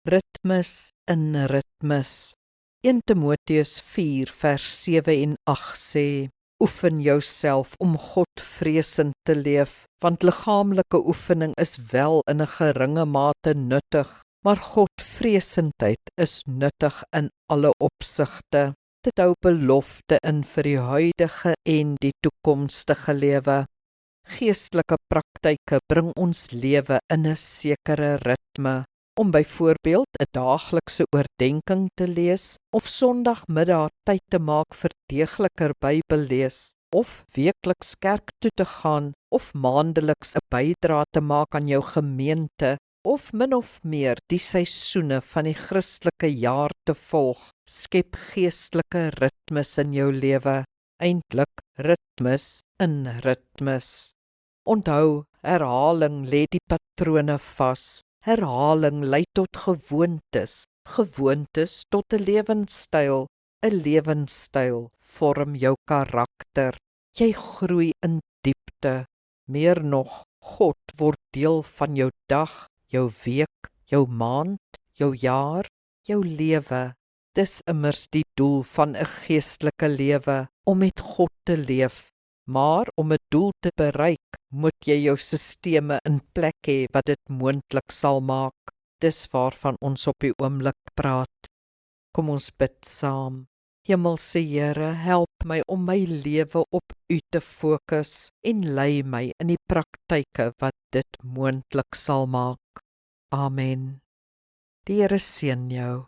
Ritmes in ritmes. 1 Timoteus 4 vers 7 en 8 sê, oefen jouself om Godvreesend te leef, want liggaamlike oefening is wel in 'n geringe mate nuttig, maar Godvreesendheid is nuttig in alle opsigte. Dit hou belofte in vir die huidige en die toekomstige lewe. Geestelike praktyke bring ons lewe in 'n sekere ritme, om byvoorbeeld 'n daaglikse oordeenking te lees, of Sondagmiddag tyd te maak vir deegliker Bybellees, of weekliks kerk toe te gaan, of maandeliks 'n bydra te maak aan jou gemeente, of min of meer die seisoene van die Christelike jaar te volg, skep geestelike ritmes in jou lewe, eintlik ritmes in ritmes. Onthou, herhaling lê die patrone vas. Herhaling lei tot gewoontes, gewoontes tot 'n lewenstyl. 'n Lewenstyl vorm jou karakter. Jy groei in diepte. Meer nog, God word deel van jou dag, jou week, jou maand, jou jaar, jou lewe. Dis immers die doel van 'n geestelike lewe, om met God te leef. Maar om 'n doel te bereik, moet jy jou sisteme in plek hê wat dit moontlik sal maak. Dis waarvan ons op die oomblik praat. Kom ons bid saam. Hemelse Here, help my om my lewe op U te fokus en lei my in die praktyke wat dit moontlik sal maak. Amen. Die Here seën jou.